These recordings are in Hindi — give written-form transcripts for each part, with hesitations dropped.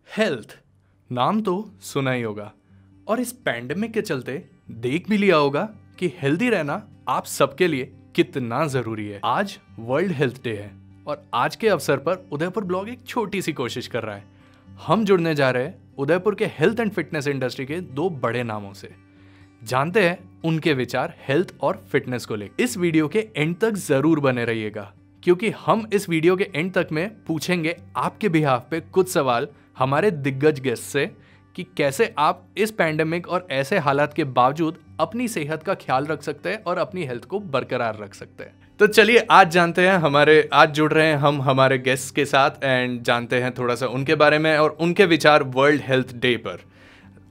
हेल्थ नाम तो सुना ही होगा और इस पैंडेमिक के चलते देख भी लिया होगा कि हेल्दी रहना आप सबके लिए कितना जरूरी है। आज वर्ल्ड हेल्थ डे है और आज के अवसर पर उदयपुर ब्लॉग एक छोटी सी कोशिश कर रहा है। हम जुड़ने जा रहे हैं उदयपुर के हेल्थ एंड फिटनेस इंडस्ट्री के दो बड़े नामों से। जानते हैं उनके विचार हेल्थ और फिटनेस को लेकर। इस वीडियो के एंड तक जरूर बने रहिएगा क्योंकि हम इस वीडियो के एंड तक में पूछेंगे आपके बिहाफ पे कुछ सवाल हमारे दिग्गज गेस्ट से कि कैसे आप इस पैंडेमिक और ऐसे हालात के बावजूद अपनी सेहत का ख्याल रख सकते हैं और अपनी हेल्थ को बरकरार रख सकते हैं। तो चलिए आज जानते हैं आज जुड़ रहे हैं हम हमारे गेस्ट के साथ एंड जानते हैं थोड़ा सा उनके बारे में और उनके विचार वर्ल्ड हेल्थ डे पर।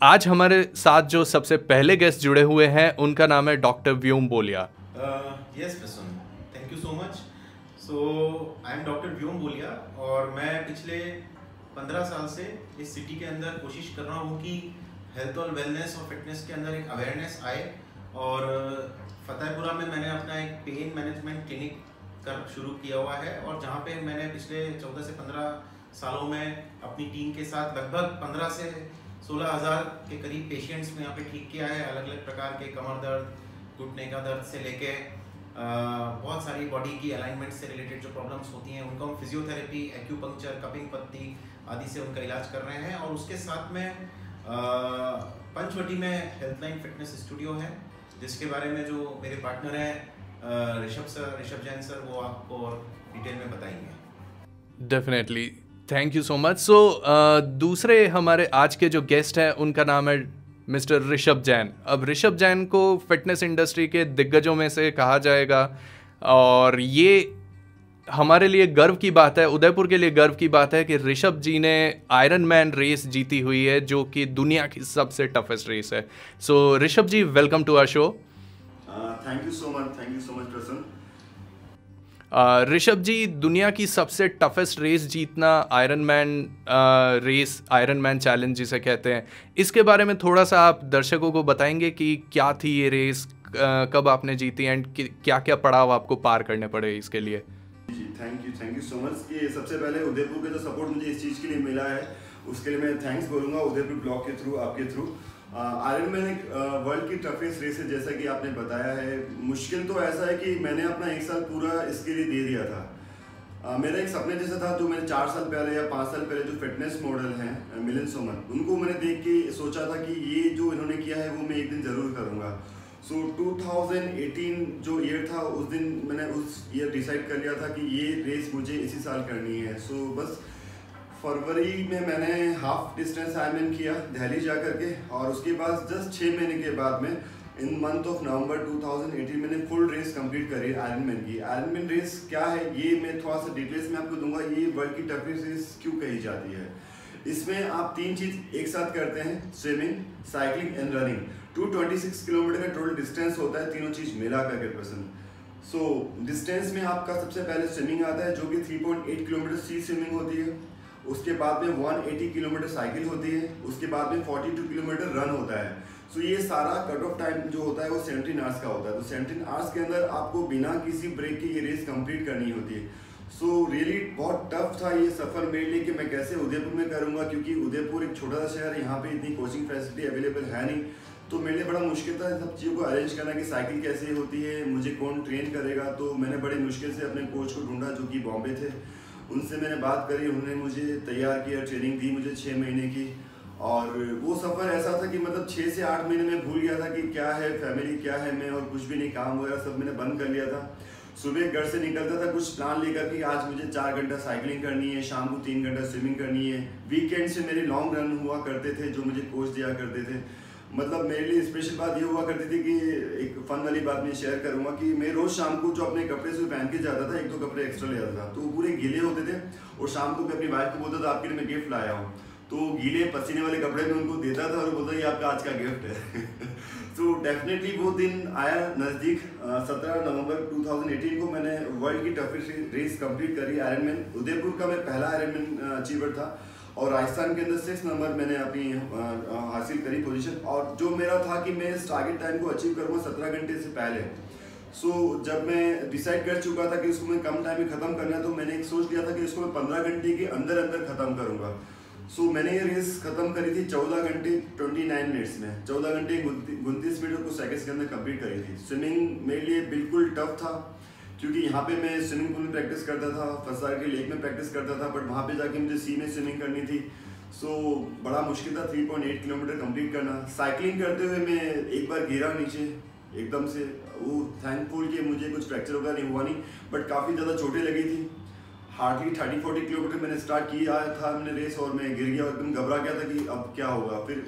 आज हमारे साथ जो सबसे पहले गेस्ट जुड़े हुए हैं उनका नाम है doctor Vyom Bolia. Yes Prasoon, thank you so much. So I am doctor Vyom Bolia और मैं पिछले 15 साल से इस सिटी के अंदर कोशिश कर रहा हूँ कि हेल्थ और वेलनेस और फिटनेस के अंदर एक अवेयरनेस आए। और फतेहपुरा में मैंने अपना एक पेन मैनेजमेंट क्लिनिक शुरू किया हुआ है और जहाँ पे मैंने पिछले 14 से 15 सालों में अपनी टीम के साथ लगभग 15 से 16 हज़ार के करीब पेशेंट्स में यहाँ पे ठीक किया है। अलग अलग प्रकार के कमर दर्द, घुटने का दर्द से लेके बहुत सारी बॉडी की अलाइनमेंट से रिलेटेड जो प्रॉब्लम्स होती हैं उनको हम फिजियोथेरेपी, एक्यूपंक्चर, कपिंग पत्ती आदि से उनका इलाज कर रहे हैं। और उसके साथ में पंचवटी में हेल्थलाइन फिटनेस स्टूडियो है जिसके बारे में जो मेरे पार्टनर हैं ऋषभ जैन सर, वो आपको और डिटेल में बताएंगे। Definitely, thank you so much. So दूसरे हमारे आज के जो गेस्ट हैं उनका नाम है मिस्टर ऋषभ जैन। अब ऋषभ जैन को फिटनेस इंडस्ट्री के दिग्गजों में से कहा जाएगा और ये हमारे लिए गर्व की बात है, उदयपुर के लिए गर्व की बात है कि ऋषभ जी ने आयरन मैन रेस जीती हुई है जो कि दुनिया की सबसे टफेस्ट रेस है। So Rishabh ji, welcome to our show. Thank you so much Prasann. Rishabh ji, दुनिया की सबसे टफेस्ट रेस जीतना, आयरन मैन चैलेंज जिसे कहते हैं, इसके बारे में थोड़ा सा आप दर्शकों को बताएंगे कि क्या थी ये रेस, कब आपने जीती एंड क्या क्या पड़ाव आपको पार करने पड़े इसके लिए। जी थैंक यू सो मच कि सबसे पहले उदयपुर के जो सपोर्ट मुझे इस चीज़ के लिए मिला है उसके लिए मैं थैंक्स बोलूँगा उदयपुर ब्लॉग के थ्रू, आपके थ्रू। आयरन मैन एक वर्ल्ड की टफेस्ट रेस है जैसा कि आपने बताया है। मुश्किल तो ऐसा है कि मैंने अपना 1 साल पूरा इसके लिए दे दिया था। मेरा एक सपने जैसा था जो मैंने 4 साल पहले या 5 साल पहले जो फिटनेस मॉडल हैं मिलिंद सोमन, उनको मैंने देख के सोचा था कि ये जो इन्होंने किया है वो मैं एक दिन ज़रूर करूँगा। सो 2018 जो ईयर था उस दिन मैंने उस ईयर डिसाइड कर लिया था कि ये रेस मुझे इसी साल करनी है। सो बस फरवरी में मैंने हाफ डिस्टेंस आयरन किया दिल्ली जा करके और उसके बाद जस्ट 6 महीने के बाद में इन मंथ ऑफ नवंबर 2018 मैंने फुल रेस कंप्लीट करी आयरन मैन की। आयरन मैन रेस क्या है ये मैं थोड़ा सा डिटेल्स में आपको दूंगा। ये वर्ल्ड की टफेस्ट रेस क्यों कही जाती है। इसमें आप 3 चीज़ एक साथ करते हैं, swimming, cycling and running. 226 kilometre का टोटल डिस्टेंस होता है, तीनों चीज़ मिला करके पर्सन। सो डिस्टेंस में आपका सबसे पहले स्विमिंग आता है जो कि 3.8 किलोमीटर सी स्विमिंग होती है। उसके बाद में 180 किलोमीटर साइकिल होती है। उसके बाद में 42 किलोमीटर रन होता है। सो ये सारा कट ऑफ टाइम जो होता है वो 17 आवर्स का होता है। तो 17 आवर्स के अंदर आपको बिना किसी ब्रेक के ये रेस कंप्लीट करनी होती है। सो रियली बहुत टफ था ये सफ़र मेरे लिए कि मैं कैसे उदयपुर में करूँगा क्योंकि उदयपुर एक छोटा सा शहर है, यहाँ पे इतनी कोचिंग फैसिलिटी अवेलेबल है नहीं। तो मेरे लिए बड़ा मुश्किल था इन सब चीज़ों को अरेंज करना कि साइकिल कैसे होती है, मुझे कौन ट्रेन करेगा। तो मैंने बड़ी मुश्किल से अपने कोच को ढूंढा जो कि बॉम्बे थे। उनसे मैंने बात करी, उन्होंने मुझे तैयार किया, ट्रेनिंग दी मुझे 6 महीने की। और वो सफ़र ऐसा था कि मतलब 6 से 8 महीने में भूल गया था कि क्या है फैमिली, क्या है मैं, और कुछ भी नहीं, काम वगैरह सब मैंने बंद कर लिया था। सुबह घर से निकलता था कुछ प्लान लेकर कि आज मुझे 4 घंटा साइकिलिंग करनी है, शाम को 3 घंटा स्विमिंग करनी है। वीकेंड से मेरे लॉन्ग रन हुआ करते थे जो मुझे कोच दिया करते थे। मतलब मेरे लिए स्पेशल बात ये हुआ करती थी कि एक फ़न वाली बात मैं शेयर करूँगा कि मैं रोज़ शाम को जो अपने कपड़े से पहन के जाता था, 1-2 कपड़े एक्स्ट्रा ले आता था तो वो पूरे गीले होते थे और शाम को मैं अपनी वाइफ को बोलता था आपके लिए मैं गिफ्ट लाया हूँ। तो गीले पसीने वाले कपड़े में उनको देता था और बोलता ये आपका आज का गिफ्ट है। तो डेफिनेटली वो दिन आया नज़दीक। 17 नवंबर 2018 को मैंने वर्ल्ड की टफेस्ट रेस कंप्लीट करी आयरन मैन। उदयपुर का मैं पहला आयरन मैन अचीवर था और राजस्थान के अंदर 6 नंबर मैंने अपनी हासिल करी पोजीशन। और जो मेरा था कि मैं इस टारगेट टाइम को अचीव करूँगा 17 घंटे से पहले। सो जब मैं डिसाइड कर चुका था कि उसको मैं कम टाइम में ख़त्म करना है तो मैंने एक सोच लिया था कि इसको मैं 15 घंटे के अंदर अंदर ख़त्म करूँगा। सो मैंने ये रेस ख़त्म करी थी 14 घंटे 29 मिनट्स में, 14 घंटे 29 मिनट और कुछ सेकंड्स के अंदर कंप्लीट करी थी। स्विमिंग मेरे लिए बिल्कुल टफ था, क्योंकि यहाँ पे मैं स्विमिंग पूल में प्रैक्टिस करता था, फसार के लेक में प्रैक्टिस करता था, बट वहाँ पे जाके मुझे सी में स्विमिंग करनी थी। सो बड़ा मुश्किल था 3.8 किलोमीटर कंप्लीट करना। साइकिलिंग करते हुए मैं एक बार गिरा नीचे एकदम से, वो थैंकफुल कि मुझे कुछ फ्रैक्चर वगैरह नहीं हुआ नहीं, बट काफ़ी ज़्यादा चोटें लगी थी। हार्डली 30-40 किलोमीटर मैंने स्टार्ट किया था मैंने रेस, और मैं गिर गया, एकदम घबरा गया था कि अब क्या होगा। फिर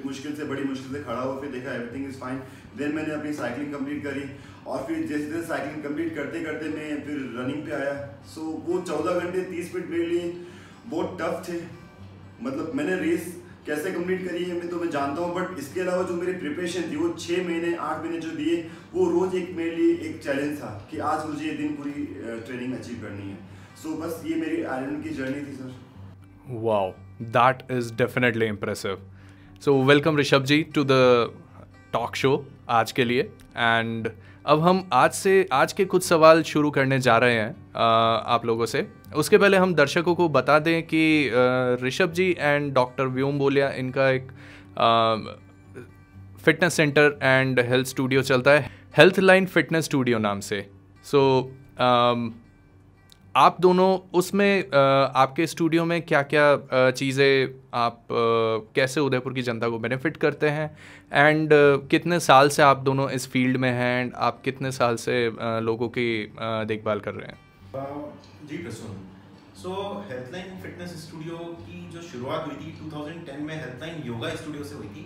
बड़ी मुश्किल से खड़ा हुआ, फिर देखा एवरीथिंग इज़ फाइन। देन मैंने अपनी साइकिलिंग कंप्लीट करी, और फिर जैसे जैसे साइकिलिंग कंप्लीट करते करते मैं फिर रनिंग पे आया। सो वो 14 घंटे 30 मिनट मेरे लिए बहुत टफ थे। मतलब मैंने रेस कैसे कंप्लीट करी है तो मैं जानता हूँ, बट इसके अलावा जो मेरी प्रिपरेशन थी वो 6 महीने 8 महीने जो दिए, वो रोज़ एक मेरे लिए एक चैलेंज था कि आज मुझे ये दिन पूरी ट्रेनिंग अचीव करनी है। सो बस ये मेरी आयरन की जर्नी थी sir. Wow, that is definitely impressive. So welcome Rishabh ji to the talk show आज के लिए। एंड अब हम आज के कुछ सवाल शुरू करने जा रहे हैं आप लोगों से। उसके पहले हम दर्शकों को बता दें कि ऋषभ जी एंड डॉक्टर व्योम बोलिया, इनका एक fitness centre and health studio चलता है, हेल्थ लाइन फिटनेस स्टूडियो नाम से। सो आप दोनों उसमें आपके स्टूडियो में क्या क्या चीज़ें आप कैसे उदयपुर की जनता को बेनिफिट करते हैं, एंड कितने साल से आप दोनों इस फील्ड में हैं, एंड आप कितने साल से लोगों की देखभाल कर रहे हैं? जी प्रसून, सो हेल्थलाइन फिटनेस स्टूडियो की जो शुरुआत हुई थी 2010 में हेल्थलाइन योगा स्टूडियो से हुई थी,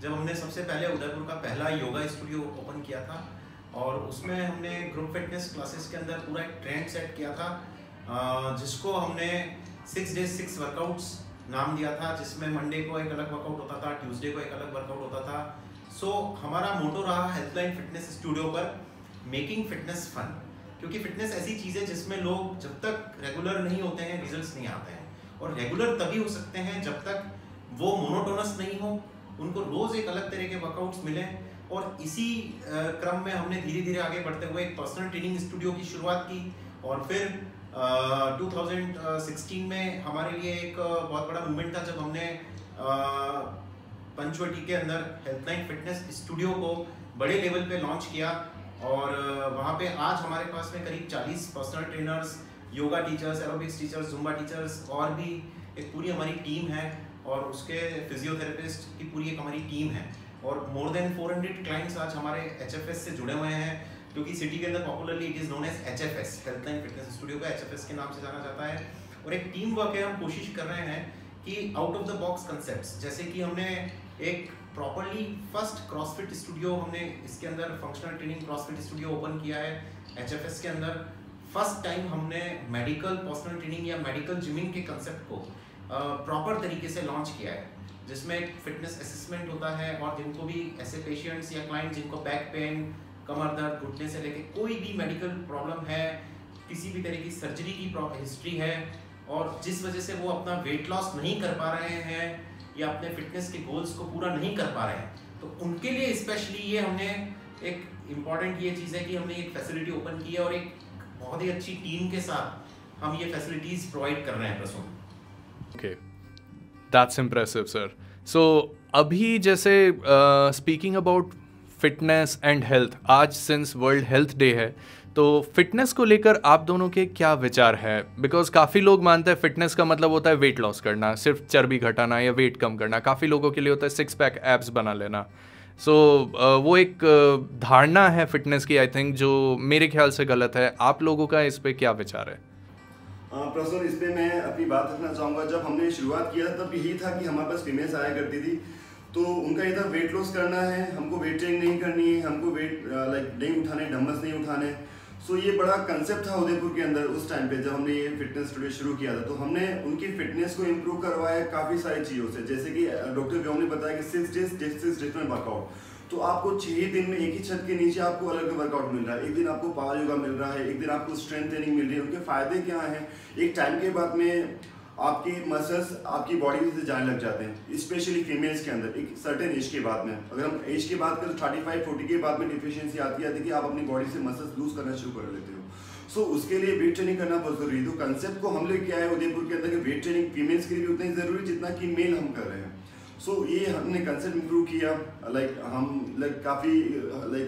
जब हमने सबसे पहले उदयपुर का पहला योगा स्टूडियो ओपन किया था। और उसमें हमने ग्रुप फिटनेस क्लासेस के अंदर पूरा एक ट्रेंड सेट किया था, जिसको हमने 6 days 6 वर्कआउट्स नाम दिया था, जिसमें मंडे को एक अलग वर्कआउट होता था, ट्यूसडे को एक अलग वर्कआउट होता था। सो हमारा मोटो रहा हेल्थलाइन फिटनेस स्टूडियो पर मेकिंग फिटनेस फन, क्योंकि फिटनेस ऐसी चीज़ है जिसमें लोग जब तक रेगुलर नहीं होते हैं रिजल्ट्स नहीं आते हैं, और रेगुलर तभी हो सकते हैं जब तक वो मोनोटोनस नहीं हो, उनको रोज़ एक अलग तरह के वर्कआउट्स मिलें। और इसी क्रम में हमने धीरे धीरे आगे बढ़ते हुए एक पर्सनल ट्रेनिंग स्टूडियो की शुरुआत की, और फिर 2016 में हमारे लिए एक बहुत बड़ा मूवमेंट था जब हमने पंचवटी के अंदर हेल्थलाइन फिटनेस स्टूडियो को बड़े लेवल पे लॉन्च किया। और वहाँ पे आज हमारे पास में करीब 40 personal trainers, yoga teachers, aerobics teachers, Zumba teachers, और भी एक पूरी हमारी टीम है, और उसके फिजियोथेरेपिस्ट की पूरी एक हमारी टीम है। और मोर देन 400 क्लाइंट्स आज हमारे HFS से जुड़े हुए हैं, क्योंकि सिटी के अंदर popularly it is known as HFS, Healthline fitness studio को HFS के नाम से जाना जाता है। और एक टीम वर्क है, हम कोशिश कर रहे हैं कि out of the box concepts, जैसे कि हमने एक प्रॉपरली फर्स्ट क्रॉसफिट स्टूडियो, हमने इसके अंदर functional training CrossFit studio open किया है HFS के अंदर। फर्स्ट टाइम हमने मेडिकल पर्सनल ट्रेनिंग या मेडिकल जिमिंग के कंसेप्ट को प्रॉपर तरीके से लॉन्च किया है, जिसमें एक फिटनेस असेसमेंट होता है, और जिनको भी ऐसे पेशेंट्स या क्लाइंट जिनको बैक पेन, कमर दर्द, घुटने से लेके कोई भी मेडिकल प्रॉब्लम है, किसी भी तरह की सर्जरी की हिस्ट्री है, और जिस वजह से वो अपना वेट लॉस नहीं कर पा रहे हैं या अपने फिटनेस के गोल्स को पूरा नहीं कर पा रहे हैं, तो उनके लिए स्पेशली ये हमने एक इम्पॉर्टेंट ये चीज़ है कि हमने एक फैसिलिटी ओपन की है, और एक बहुत ही अच्छी टीम के साथ हम ये फैसिलिटीज़ प्रोवाइड कर रहे हैं Prasoon. Okay, that's impressive sir. So अभी जैसे speaking about fitness and health, आज सिंस वर्ल्ड हेल्थ डे है, तो फिटनेस को लेकर आप दोनों के क्या विचार है? बिकॉज काफ़ी लोग मानते हैं फिटनेस का मतलब होता है वेट लॉस करना, सिर्फ चर्बी घटाना या वेट कम करना। काफ़ी लोगों के लिए होता है 6 पैक एब्स बना लेना। सो वो एक धारणा है फिटनेस की, आई थिंक, जो मेरे ख्याल से गलत है। आप लोगों का इस पर क्या विचार है? प्रसून, इस पे मैं अपनी बात रखना चाहूँगा। जब हमने शुरुआत किया तब यही था कि हमारे पास फीमेल्स आया करती थी, तो उनका ये था वेट लॉस करना है, हमको वेट ट्रेनिंग नहीं करनी है, हमको वेट नहीं उठाने, डंबल्स नहीं उठाने। सो ये बड़ा कंसेप्ट था उदयपुर के अंदर उस टाइम पे जब हमने ये फिटनेस स्टूडियो शुरू किया था। तो हमने उनकी फिटनेस को इम्प्रूव करवाया काफ़ी सारी चीज़ों से, जैसे कि डॉक्टर व्योम ने बताया कि 6 days 6 डिफरेंट वर्कआउट। तो आपको 6 दिन में एक ही छत के नीचे आपको अलग अलग वर्कआउट मिल रहा है। एक दिन आपको पावर योगा मिल रहा है, एक दिन आपको स्ट्रेंथ ट्रेनिंग मिल रही है। उनके फायदे क्या हैं? एक टाइम के बाद में आपकी मसल्स आपकी बॉडी से जाने लग जाते हैं, स्पेशली फीमेल्स के अंदर एक सर्टेन एज के बाद में। अगर हम एज की बात करें तो 35-40 के बाद में डिफिशियंसी आती है कि आप अपनी बॉडी से मसल्स लूज करना शुरू कर लेते हो। सो उसके लिए वेट ट्रेनिंग करना बहुत जरूरी है। तो कंसेप्ट को हम लोग क्या है उदयपुर के अंदर कि वेट ट्रेनिंग फीमेल्स के लिए भी उतना ही जरूरी जितना कि मेल हम कर रहे हैं। सो ये हमने कंसेप्ट इम्प्रूव किया, काफ़ी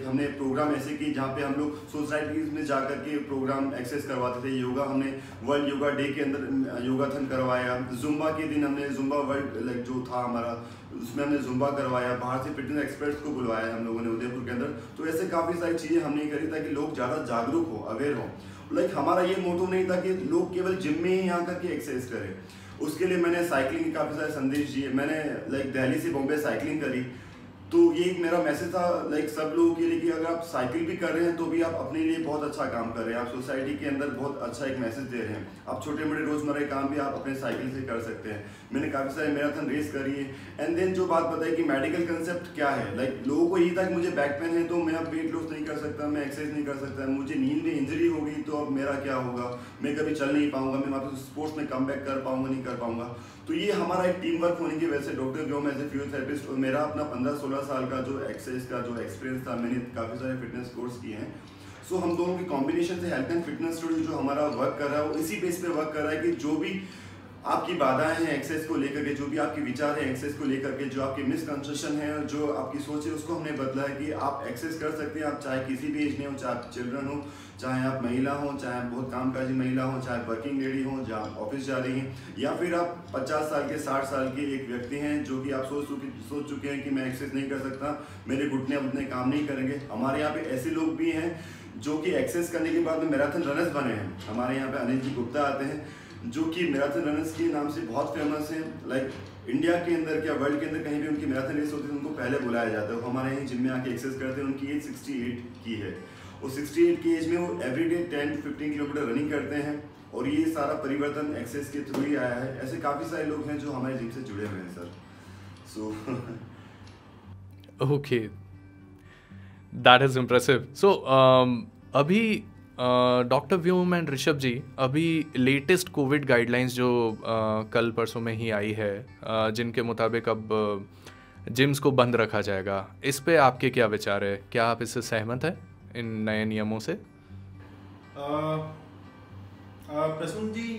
हमने प्रोग्राम ऐसे किए जहाँ पे हम लोग सोसाइटीज़ में जा कर के प्रोग्राम एक्सेस करवाते थे। योगा हमने वर्ल्ड योगा डे के अंदर योगाथन करवाया, जुम्बा के दिन हमने जुम्बा वर्ल्ड जो था हमारा उसमें हमने जुम्बा करवाया, बाहर से फिटनेस एक्सपर्ट्स को बुलवाया हम लोगों ने उदयपुर के अंदर। तो ऐसे काफ़ी सारी चीज़ें हमने करी ताकि लोग ज़्यादा जागरूक हो, अवेयर हो। हमारा ये मोटो नहीं था कि लोग केवल जिम में ही आकर के एक्सरसाइज करें। उसके लिए मैंने साइकिलिंग के काफ़ी सारे संदेश दिए। मैंने दिल्ली से बॉम्बे साइकिलिंग करी, तो ये एक मेरा मैसेज था सब लोगों के लिए कि अगर आप साइकिल भी कर रहे हैं तो भी आप अपने लिए बहुत अच्छा काम कर रहे हैं, आप सोसाइटी के अंदर बहुत अच्छा एक मैसेज दे रहे हैं। आप छोटे मोटे रोजमर्रा के काम भी आप अपने साइकिल से कर सकते हैं। मैंने काफ़ी सारे मैराथन रेस करी है। एंड देन जो बात बताई कि मेडिकल कंसेप्ट क्या है, लोगों को यही था कि मुझे बैक पेन है तो मैं अब वेट लॉस नहीं कर सकता, मैं एक्सरसाइज नहीं कर सकता, मुझे नींद में इंजरी हो गई तो अब मेरा क्या होगा, मैं कभी चल नहीं पाऊंगा, मैं वापस स्पोर्ट्स में कम बैक कर पाऊंगा नहीं कर पाऊंगा। तो ये हमारा एक टीम वर्क होने की वजह से doctor Vyom as a physiotherapist और मेरा अपना 15-16 साल का जो एक्सरसाइज का जो एक्सपीरियंस था, मैंने काफ़ी सारे फिटनेस कोर्स किए हैं। सो हम दोनों की कॉम्बिनेशन से हेल्थ एंड फिटनेस स्टूडियो जो हमारा वर्क कर रहा है वो इसी बेस पे वर्क कर रहा है कि जो भी आपकी बाधाएं हैं एक्सेस को लेकर के, जो भी आपके विचार हैं एक्सेस को लेकर के, जो आपकी मिसकंसेप्शन है, जो आपकी सोच है, उसको हमने बदला है कि आप एक्सेस कर सकते हैं। आप चाहे किसी भी एज में हो, चाहे आप चिल्ड्रन हो, चाहे आप महिला हो, चाहे आप बहुत कामकाजी महिला हो, चाहे वर्किंग लेडी हो जहाँ आप ऑफिस जा रही हैं, या फिर आप 50 साल के 60 साल के एक व्यक्ति हैं जो कि आप सोच चुके हैं कि मैं एक्सेस नहीं कर सकता, मेरे घुटने उतने काम नहीं करेंगे। हमारे यहाँ पे ऐसे लोग भी हैं जो कि एक्सेस करने के बाद में मैराथन रनर्स बने हैं। हमारे यहाँ पे अनिल जी गुप्ता आते हैं जो कि मैराथन रनर्स के नाम से बहुत फेमस हैं। इंडिया के अंदर क्या वर्ल्ड के अंदर कहीं भी उनकी मैराथन रेस होती है उनको पहले बुलाया जाता है। वो हमारे यहाँ जिम में आके एक्सरसाइज करते हैं। उनकी एज 68 की है और 68 की एज में वो एवरीडे 10 to 15 किलोमीटर रनिंग करते हैं और ये सारा परिवर्तन एक्सरसाइज के थ्रू ही आया है। ऐसे काफ़ी सारे लोग हैं जो हमारे जिम से जुड़े हुए हैं sir. So okay, that is impressive. So अभी डॉक्टर व्योम एंड ऋषभ जी, अभी लेटेस्ट कोविड गाइडलाइंस जो कल परसों में ही आई है, जिनके मुताबिक अब जिम्स को बंद रखा जाएगा, इस पे आपके क्या विचार है? क्या आप इससे सहमत हैं इन नए नियमों से? प्रसून जी,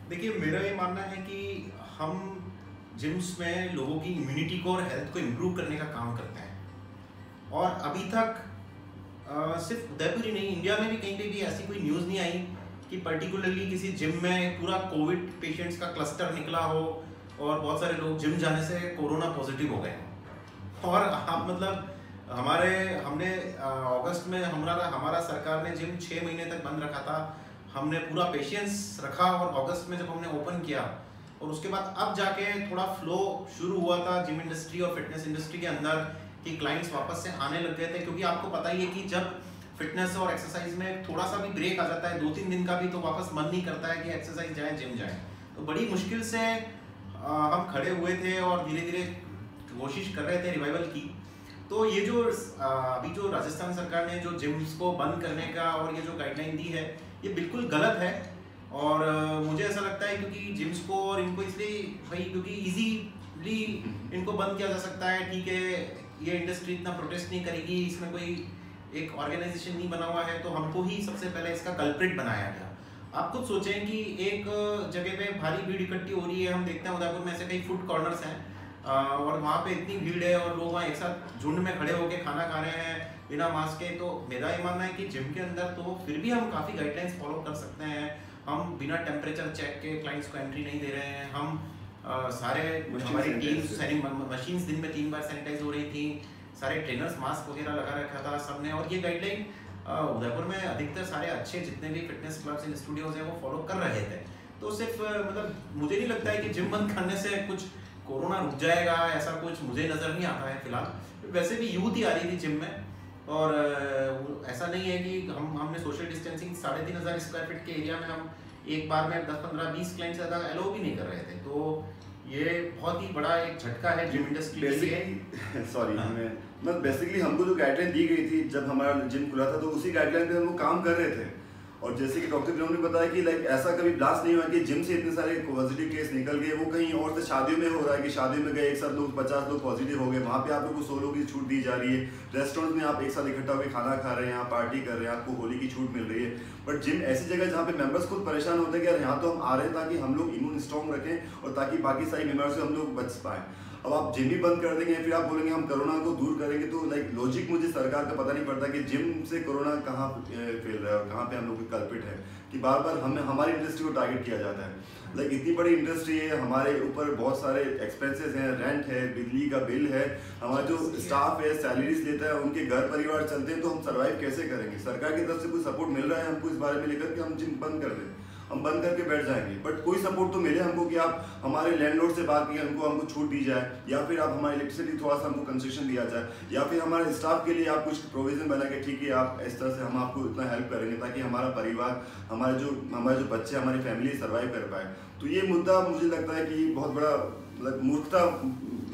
देखिए मेरा ये मानना है कि हम जिम्स में लोगों की इम्यूनिटी को और हेल्थ को इम्प्रूव करने का काम करते हैं और अभी तक सिर्फ उदयपुर ही नहीं, इंडिया में भी कहीं पे भी ऐसी कोई न्यूज़ नहीं आई कि पर्टिकुलरली किसी जिम में पूरा कोविड पेशेंट्स का क्लस्टर निकला हो और बहुत सारे लोग जिम जाने से कोरोना पॉजिटिव हो गए। और आप हमने अगस्त में हमारा सरकार ने जिम 6 महीने तक बंद रखा था। हमने पूरा पेशेंस रखा और अगस्त में जब हमने ओपन किया और उसके बाद अब जाके थोड़ा फ्लो शुरू हुआ था जिम इंडस्ट्री और फिटनेस इंडस्ट्री के अंदर कि क्लाइंट्स वापस से आने लग गए थे। क्योंकि आपको पता ही है कि जब फिटनेस और एक्सरसाइज में थोड़ा सा भी ब्रेक आ जाता है 2-3 दिन का भी, तो वापस मन नहीं करता है कि एक्सरसाइज जाए, जिम जाए। तो बड़ी मुश्किल से हम खड़े हुए थे और धीरे धीरे कोशिश कर रहे थे रिवाइवल की। तो ये जो अभी जो राजस्थान सरकार ने जो जिम्स को बंद करने का और ये जो गाइडलाइन दी है ये बिल्कुल गलत है। और मुझे ऐसा लगता है क्योंकि जिम्स को और इनको इसलिए क्योंकि इजीली इनको बंद किया जा सकता है। ठीक है, ये इंडस्ट्री इतना प्रोटेस्ट नहीं करेगी, इसमें कोई एक ऑर्गेनाइजेशन नहीं बना हुआ है, तो हमको ही सबसे पहले इसका कल्प्रिट बनाया गया। आप खुद सोचें कि एक जगह पे भारी भीड़ इकट्ठी हो रही है। हम देखते हैं उदयपुर में ऐसे कई फूड कॉर्नर्स हैं और वहाँ पे इतनी भीड़ है और लोग वहाँ एक साथ झुंड में खड़े होकर खाना खा रहे हैं बिना मास्क के। तो मेरा ये मानना है कि जिम के अंदर तो फिर भी हम काफ़ी गाइडलाइंस फॉलो कर सकते हैं। हम बिना टेम्परेचर चेक के क्लाइंट्स को एंट्री नहीं दे रहे हैं। हम सारे हमारी टीम मशीन्स दिन में 3 बार सैनिटाइज हो रही थी, सारे ट्रेनर्स मास्क वगैरह लगा रखा था सबने। और ये गाइडलाइन उदयपुर में अधिकतर सारे अच्छे जितने भी फिटनेस क्लब्स एंड स्टूडियोज हैं वो फॉलो कर रहे थे। तो सिर्फ मुझे नहीं लगता है कि जिम बंद करने से कुछ कोरोना रुक जाएगा, ऐसा कुछ मुझे नज़र नहीं आता है फिलहाल। वैसे भी यूथ ही आ रही थी जिम में और ऐसा नहीं है कि हमने सोशल डिस्टेंसिंग 3500 स्क्वायर फीट के एरिया में हम एक बार में 10, 15, 20 क्लाइंट ज़्यादा अलाउ भी नहीं कर रहे थे। तो ये बहुत ही बड़ा एक झटका है जिम इंडस्ट्री के लिए। सॉरी, बेसिकली हमको जो गाइडलाइन दी गई थी जब हमारा जिम खुला था तो उसी गाइडलाइन पे हम लोग काम कर रहे थे और जैसे कि डॉक्टर विनोद ने बताया कि लाइक ऐसा कभी ब्लास्ट नहीं हुआ कि जिम से इतने सारे पॉजिटिव केस निकल गए, वो कहीं और से शादियों में हो रहा है कि शादी में गए एक साथ लोग 50 लोग पॉजिटिव हो गए, वहाँ पे आप लोग को 100 लोगों की छूट दी जा रही है। रेस्टोरेंट में आप एक साथ इकट्ठा होकर खाना खा रहे हैं, यहाँ पार्टी कर रहे हैं, आपको होली की छूट मिल रही है। बट जिम ऐसी जगह जहाँ पे मेंबर्स खुद परेशान होते हैं कि यार यहाँ तो हम आ रहे हैं ताकि हम लोग इम्यून स्ट्रॉन्ग रखें और ताकि बाकी सारी बीमारियों से हम लोग बच पाएँ। अब आप जिम ही बंद कर देंगे, फिर आप बोलेंगे हम कोरोना को दूर करेंगे, तो लाइक लॉजिक मुझे सरकार का पता नहीं पड़ता कि जिम से कोरोना कहाँ फैल रहा है और कहाँ पे हम लोग के कल्पिट है कि बार बार हमें हमारी इंडस्ट्री को टारगेट किया जाता है। लाइक इतनी बड़ी इंडस्ट्री है, हमारे ऊपर बहुत सारे एक्सपेंसेस हैं, रेंट है, बिजली का बिल है, हमारा जो स्टाफ है सैलरीज लेता है, उनके घर परिवार चलते हैं, तो हम सर्वाइव कैसे करेंगे? सरकार की तरफ से कोई सपोर्ट मिल रहा है हमको इस बारे में लेकर कि हम जिम बंद कर दें? हम बंद करके बैठ जाएंगे, बट कोई सपोर्ट तो मिले हमको कि आप हमारे लैंडलॉर्ड से बात की हमको छूट दी जाए, या फिर आप हमारी इलेक्ट्रिसिटी थोड़ा सा हमको कंसेशन दिया जाए, या फिर हमारे स्टाफ के लिए आप कुछ प्रोविजन बना के ठीक है आप इस तरह से हम आपको इतना हेल्प करेंगे ताकि हमारा परिवार, हमारे जो बच्चे, हमारी फैमिली सर्वाइव कर पाए। तो ये मुद्दा मुझे लगता है कि बहुत बड़ा मतलब मूर्खता,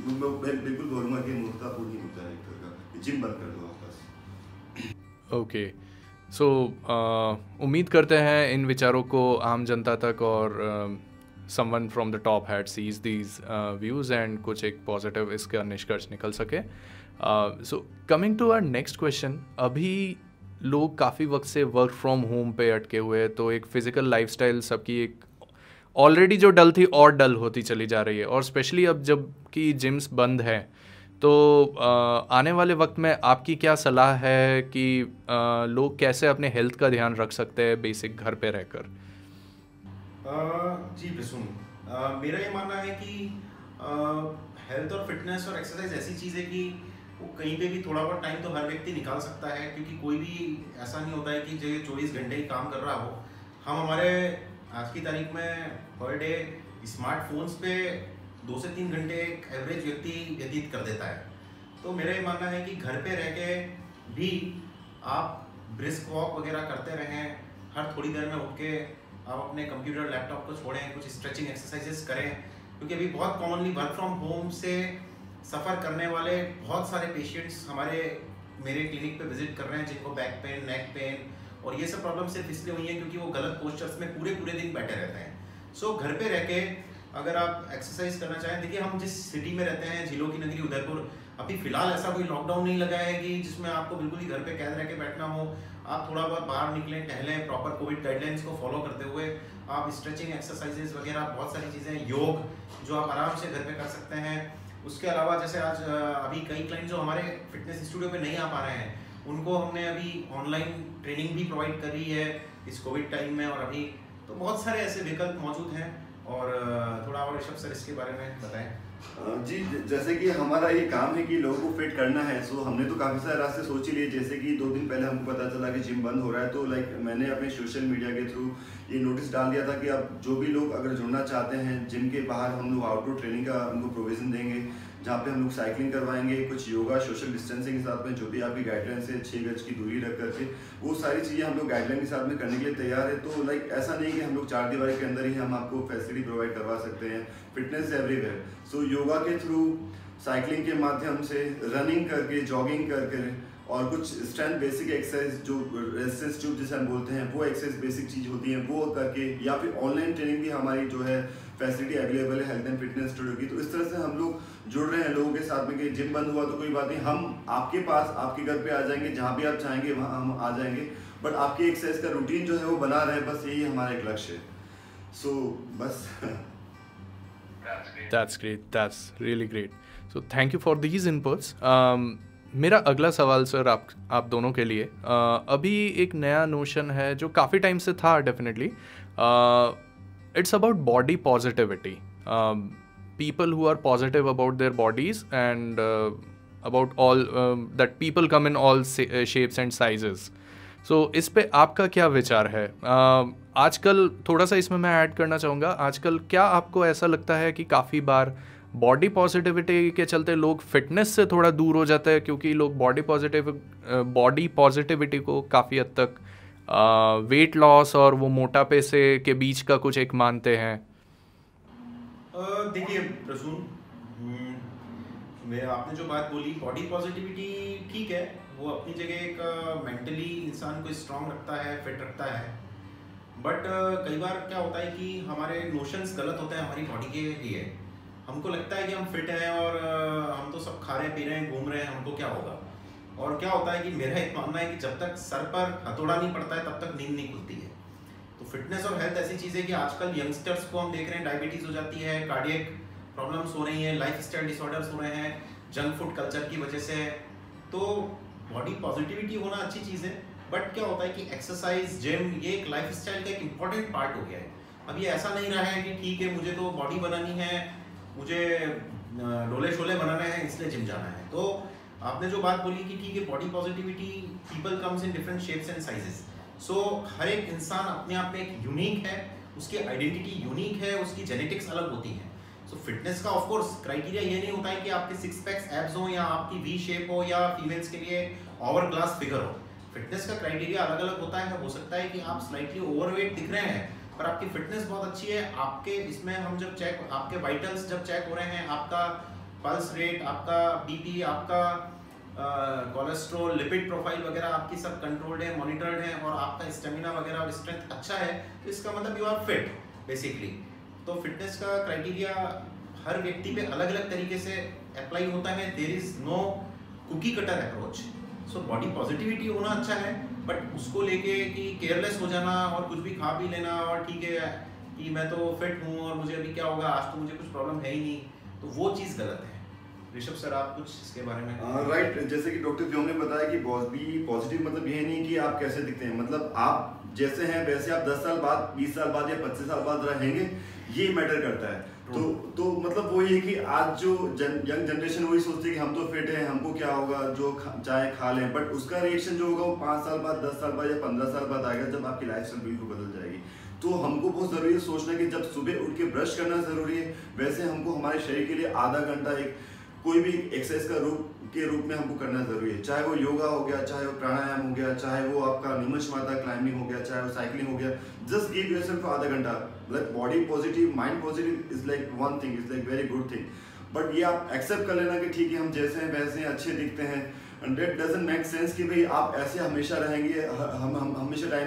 बिल्कुल बोलूँगा कि मूर्खतापूर्ण मुद्दा है एक तरह का, जिम बंद कर दो आप बस। ओके, सो उम्मीद करते हैं इन विचारों को आम जनता तक और someone from the top had sees these views and कुछ एक पॉजिटिव इसका निष्कर्ष निकल सके। So coming to our next question, अभी लोग काफ़ी वक्त से वर्क फ्रॉम होम पे अटके हुए हैं, तो एक फ़िज़िकल लाइफस्टाइल सबकी एक ऑलरेडी जो डल थी और डल होती चली जा रही है, और स्पेशली अब जब कि जिम्स बंद है, तो आने वाले वक्त में आपकी क्या सलाह है कि लोग कैसे अपने हेल्थ का ध्यान रख सकते हैं बेसिक घर पे रहकर? जी प्रसून, मेरा ये मानना है कि हेल्थ और फिटनेस और एक्सरसाइज ऐसी चीज़ है कि वो कहीं पे भी थोड़ा बहुत टाइम तो हर व्यक्ति निकाल सकता है, क्योंकि कोई भी ऐसा नहीं होता है कि जो 24 घंटे ही काम कर रहा हो। हम हमारे आज की तारीख में पर डे स्मार्टफोन्स पे 2 से 3 घंटे एक एवरेज व्यक्ति व्यतीत कर देता है। तो मेरा ये मानना है कि घर पे रह के भी आप ब्रिस्क वॉक वगैरह करते रहें, हर थोड़ी देर में उठ के आप अपने कंप्यूटर लैपटॉप को छोड़ें, कुछ स्ट्रेचिंग एक्सरसाइजेस करें, क्योंकि अभी बहुत कॉमनली वर्क फ्रॉम होम से सफ़र करने वाले बहुत सारे पेशेंट्स मेरे क्लिनिक पे विजिट कर रहे हैं जिनको बैक पेन, नेक पेन और ये सब प्रॉब्लम सिर्फ इसलिए हुई है क्योंकि वो गलत पोस्चर्स में पूरे दिन बैठे रहते हैं। सो घर पे रह के अगर आप एक्सरसाइज करना चाहें, देखिए हम जिस सिटी में रहते हैं, झीलों की नगरी उदयपुर, अभी फिलहाल ऐसा कोई लॉकडाउन नहीं लगा है कि जिसमें आपको बिल्कुल ही घर पे कैद रह के बैठना हो। आप थोड़ा बहुत बाहर निकलें, टहलें, प्रॉपर कोविड गाइडलाइंस को फॉलो करते हुए आप स्ट्रेचिंग एक्सरसाइजेज वगैरह बहुत सारी चीज़ें, योग जो आप आराम से घर पे कर सकते हैं। उसके अलावा जैसे आज अभी कई क्लाइंट जो हमारे फिटनेस स्टूडियो पे नहीं आ पा रहे हैं, उनको हमने अभी ऑनलाइन ट्रेनिंग भी प्रोवाइड करी है इस कोविड टाइम में, और अभी तो बहुत सारे ऐसे विकल्प मौजूद हैं। और थोड़ा और ऋषभ सर इसके बारे में बताएं। जी, जैसे कि हमारा ये काम है कि लोगों को फिट करना है, सो हमने तो काफ़ी सारे रास्ते सोच ही लिए। जैसे कि 2 दिन पहले हमको पता चला कि जिम बंद हो रहा है, तो लाइक मैंने अपने सोशल मीडिया के थ्रू ये नोटिस डाल दिया था कि अब जो भी लोग अगर जुड़ना चाहते हैं, जिम के बाहर हम लोग आउटडोर ट्रेनिंग का उनको प्रोविज़न देंगे, जहाँ पे हम लोग साइकिलिंग करवाएंगे, कुछ योगा, सोशल डिस्टेंसिंग के साथ में जो भी आपकी गाइडलाइंस है 6 गज की दूरी रख करके, वो सारी चीज़ें हम लोग गाइडलाइन के साथ में करने के लिए तैयार है। तो लाइक ऐसा नहीं कि हम लोग 4 दीवारी के अंदर ही हम आपको फैसिलिटी प्रोवाइड करवा सकते हैं। फिटनेस एवरीवेयर, सो योगा के थ्रू, साइकिलिंग के माध्यम से, रनिंग करके, जॉगिंग करके, और कुछ स्ट्रेंथ बेसिक एक्सरसाइज जो रेजिस्टेंस ट्यूब जिसे हम बोलते हैं, वो एक्सरसाइज बेसिक चीज़ होती है, वो करके, या फिर ऑनलाइन ट्रेनिंग भी हमारी जो है फैसिलिटी अवेलेबल है हेल्थ एंड फिटनेस स्टूडियो की। तो इस तरह से हम लोग जुड़ रहे हैं लोगों के साथ में कि जिम बंद हुआ तो कोई बात नहीं, हम आपके पास, आपके घर पे आ जाएंगे, जहाँ भी आप चाहेंगे वहाँ हम आ जाएंगे, बट आपकी एक्सरसाइज का रूटीन जो है वो बना रहे, बस यही हमारा एक लक्ष्य है। सो बस That's great. That's really great. So thank you for these inputs. मेरा अगला सवाल सर आप दोनों के लिए, अभी एक नया नोशन है जो काफ़ी टाइम से था definitely, it's about body positivity, people who are positive about their bodies and about all that people come in all shapes and sizes. So इस पे आपका क्या विचार है? आजकल थोड़ा सा इसमें मैं ऐड करना चाहूँगा, आजकल क्या आपको ऐसा लगता है कि काफ़ी बार बॉडी पॉजिटिविटी के चलते लोग फिटनेस से थोड़ा दूर हो जाते हैं, क्योंकि लोग बॉडी पॉजिटिविटी को काफ़ी हद तक वेट लॉस और वो मोटापे से के बीच का कुछ एक मानते हैं? देखिए प्रसून, आपने जो बात बोली बॉडी पॉजिटिविटी, ठीक है, वो अपनी जगह एक मेंटली इंसान को स्ट्रांग रखता है, फिट रखता है, बट कई बार क्या होता है कि हमारे नोशंस गलत होते हैं हमारी बॉडी के लिए। हमको लगता है कि हम फिट हैं और हम तो सब खा रहे हैं पी रहे हैं घूम रहे हैं, हमको क्या होगा। और क्या होता है कि मेरा एक मानना है कि जब तक सर पर हथौड़ा नहीं पड़ता है तब तक नींद नहीं खुलती है। तो फिटनेस और हेल्थ ऐसी चीज़ है कि आजकल यंगस्टर्स को हम देख रहे हैं डायबिटीज़ हो जाती है, कार्डियक प्रॉब्लम्स हो रही हैं, लाइफस्टाइल डिसऑर्डर्स हो रहे हैं जंक फूड कल्चर की वजह से। तो बॉडी पॉजिटिविटी होना अच्छी चीज़ है, बट क्या होता है कि एक्सरसाइज जिम ये एक लाइफस्टाइल का एक इम्पॉर्टेंट पार्ट हो गया है। अब ये ऐसा नहीं रहा है कि ठीक है मुझे तो बॉडी बनानी है, मुझे डोले शोले बनाना है इसलिए जिम जाना है। तो आपने जो बात बोली कि ठीक है body positivity people comes in different shapes and sizes. So हर एक इंसान अपने आप में एक यूनिक है, उसकी आइडेंटिटी यूनिक है, उसकी जेनेटिक्स अलग होती है। सो फिटनेस का ऑफ कोर्स क्राइटेरिया ये नहीं होता है कि आपके सिक्स पैक्स एब्स हो या आपकी वी शेप हो या फीमेल्स के लिए ओवर ग्लास फिगर हो। फिटनेस का क्राइटेरिया अलग अलग होता है। हो सकता है कि आप स्लाइटली ओवरवेट दिख रहे हैं पर आपकी फिटनेस बहुत अच्छी है। आपके इसमें हम जब चेक आपके वाइटल्स जब चेक हो रहे हैं, आपका पल्स रेट, आपका बीपी, आपका कोलेस्ट्रॉल, लिपिड प्रोफाइल वगैरह आपकी सब कंट्रोल्ड है, मॉनिटर्ड है और आपका स्टेमिना वगैरह और स्ट्रेंथ अच्छा है, तो इसका मतलब यू आर फिट बेसिकली। तो फिटनेस का क्राइटेरिया हर व्यक्ति पे अलग अलग तरीके से अप्लाई होता है। There is no cookie cutter approach. So body positivity होना अच्छा है, बट उसको लेके कि केयरलेस हो जाना और कुछ भी खा पी लेना और ठीक है कि मैं तो फिट हूँ और मुझे अभी क्या होगा, आज तो मुझे कुछ प्रॉब्लम है ही नहीं, तो वो चीज़ गलत है। ऋषभ सर आप कुछ इसके बारे में? राइट, जैसे कि डॉक्टर व्योम ने बताया कि पॉजिटिव मतलब ये नहीं कि आप कैसे दिखते हैं, मतलब आप जैसे हैं वैसे आप 10 साल बाद, 20 साल बाद या 25 साल बाद रहेंगे, ये मैटर करता है। तो मतलब वही है कि आज जो यंग जनरेशन वही सोचती है कि हम तो फिट हैं, हमको क्या होगा, जो चाहे खा लें, बट उसका रिएक्शन जो होगा वो 5 साल बाद, 10 साल बाद या 15 साल बाद आएगा जब आपकी लाइफस्टाइल बिल्कुल बदल जाएगी। तो हमको बहुत ज़रूरी है सोचना कि जब सुबह उठ के ब्रश करना ज़रूरी है, वैसे हमको हमारे शरीर के लिए आधा घंटा एक कोई भी एक्सरसाइज के रूप में हमको करना जरूरी है। चाहे वो योगा हो गया, चाहे वो प्राणायाम हो गया, चाहे वो आपका निमशमाता क्लाइंबिंग हो गया, चाहे वो साइकिलिंग हो गया। जस्ट गिव योरसेल्फ आधा घंटा। Like body positive, mind positive is like one thing, is like very good thing. But ये आप एक्सेप्ट कर लेना कि ठीक है हम जैसे हैं वैसे हैं, अच्छे दिखते हैं, and that doesn't make sense कि भाई आप ऐसे हमेशा रहेंगे, हम हमेशा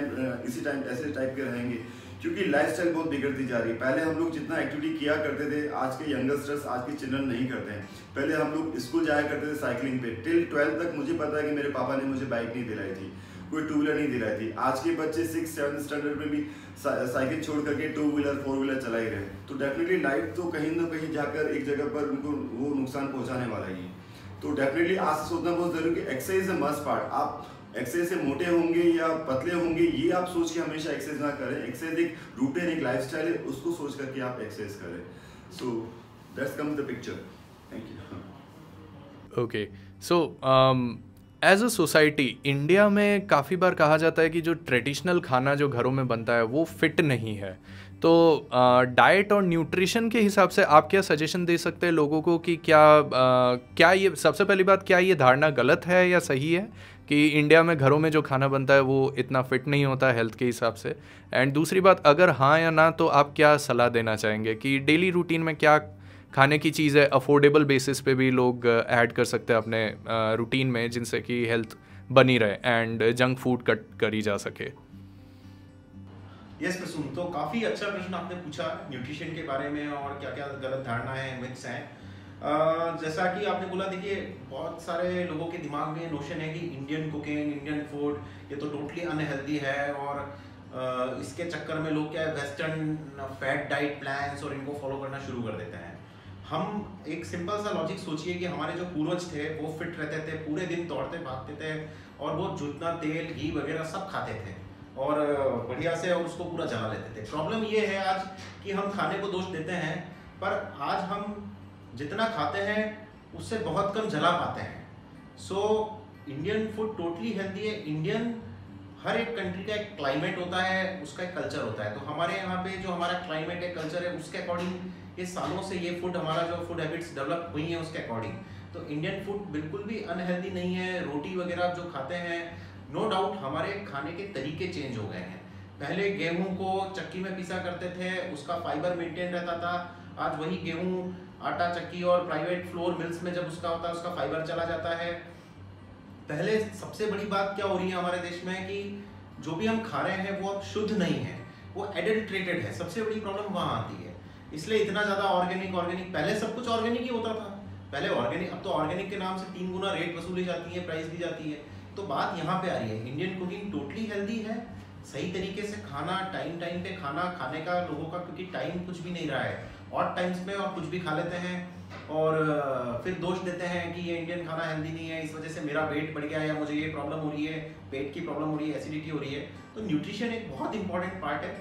इसी टाइम ऐसे टाइप के रहेंगे, क्योंकि लाइफस्टाइल बहुत बिगड़ती जा रही है। पहले हम लोग जितना एक्टिविटी किया करते थे, आज के यंगस्टर्स, आज के चिल्ड्रन नहीं करते हैं। पहले हम लोग स्कूल जाया करते थे साइकिलिंग पे, टिल 12th तक मुझे पता है कि मेरे पापा ने मुझे बाइक नहीं दिलाई थी, कोई टू व्हीलर नहीं दिलाई थी। आज के बच्चे 6-7 स्टैंडर्ड में भी साइकिल छोड़ करके 2 व्हीलर 4 व्हीलर चला ही रहे। तो डेफिनेटली लाइफ तो कहीं ना कहीं जाकर एक जगह पर उनको वो नुकसान पहुँचाने वाला ही। तो डेफिनेटली आज से सोचना बहुत जरूरी कि exercise is a must part. आप एक्सरसाइज से मोटे होंगे या पतले होंगे ये आप सोच के हमेशा एक्सरसाइज ना करें। एक्सरसाइज एक रूटीन, एक लाइफस्टाइल है, उसको सोच करके आप एक्सरसाइज करें। So that's comes the picture. Thank you. Okay, so as a society India में काफ़ी बार कहा जाता है कि जो ट्रेडिशनल खाना जो घरों में बनता है वो फिट नहीं है। तो डाइट और न्यूट्रिशन के हिसाब से आप क्या सजेशन दे सकते हैं लोगों को कि क्या ये, सबसे पहली बात, क्या ये धारणा गलत है या सही है कि इंडिया में घरों में जो खाना बनता है वो इतना फिट नहीं होता हेल्थ के हिसाब से? एंड दूसरी बात, अगर हाँ या ना तो आप क्या सलाह देना चाहेंगे कि डेली रूटीन में क्या खाने की चीज़ है अफोर्डेबल बेसिस पे भी लोग ऐड कर सकते हैं अपने रूटीन में, जिनसे कि हेल्थ बनी रहे एंड जंक फूड कट करी जा सके? यस प्रसून, तो काफ़ी अच्छा प्रश्न आपने पूछा न्यूट्रिशन के बारे में और क्या क्या गलत धारणा है, मिथ्स हैं। जैसा कि आपने बोला, देखिए बहुत सारे लोगों के दिमाग में नोशन है कि इंडियन कुकिंग, इंडियन फूड ये तो टोटली अनहेल्दी है और इसके चक्कर में लोग क्या है वेस्टर्न फैट डाइट प्लान्स और इनको फॉलो करना शुरू कर देते हैं। हम एक सिंपल सा लॉजिक सोचिए कि हमारे जो पूर्वज थे वो फिट रहते थे, पूरे दिन दौड़ते भागते थे और वो जितना तेल घी वगैरह सब खाते थे और बढ़िया से और उसको पूरा जला लेते थे। प्रॉब्लम ये है आज कि हम खाने को दोष देते हैं, पर आज हम जितना खाते हैं उससे बहुत कम जला पाते हैं। So Indian food totally healthy है। इंडियन हर एक कंट्री का एक क्लाइमेट होता है, उसका एक कल्चर होता है। तो हमारे यहाँ पे जो हमारा क्लाइमेट है, कल्चर है, उसके अकॉर्डिंग ये सालों से ये फूड, हमारा जो फूड हैबिट्स डेवलप हुई हैं उसके अकॉर्डिंग। तो इंडियन फूड बिल्कुल भी अनहेल्दी नहीं है। रोटी वगैरह जो खाते हैं, नो डाउट हमारे खाने के तरीके चेंज हो गए हैं। पहले गेहूं को चक्की में पीसा करते थे, उसका फाइबर मेंटेन रहता था। आज वही गेहूं आटा चक्की और प्राइवेट फ्लोर मिल्स में जब उसका होता है उसका फाइबर चला जाता है। पहले सबसे बड़ी बात क्या हो रही है हमारे देश में कि जो भी हम खा रहे हैं वो अब शुद्ध नहीं है। वो एडल्ट्रेटेड है, सबसे बड़ी प्रॉब्लम वहाँ आती है। इसलिए इतना ज़्यादा ऑर्गेनिक पहले सब कुछ ऑर्गेनिक ही होता था, पहले ऑर्गेनिक, अब तो ऑर्गेनिक के नाम से 3 गुना रेट वसूली जाती है, प्राइस दी जाती है। तो बात यहाँ पे आ रही है, इंडियन कुकिंग टोटली हेल्दी है, सही तरीके से खाना, टाइम पे खाना खाने का लोगों का, क्योंकि टाइम कुछ भी नहीं रहा है, और टाइम्स में और कुछ भी खा लेते हैं और फिर दोष देते हैं कि ये इंडियन खाना हेल्दी नहीं है, इस वजह से मेरा वेट बढ़ गया है, या मुझे ये प्रॉब्लम हो रही है, पेट की प्रॉब्लम हो रही है, एसिडिटी हो रही है। तो न्यूट्रिशन एक बहुत इंपॉर्टेंट पार्ट है।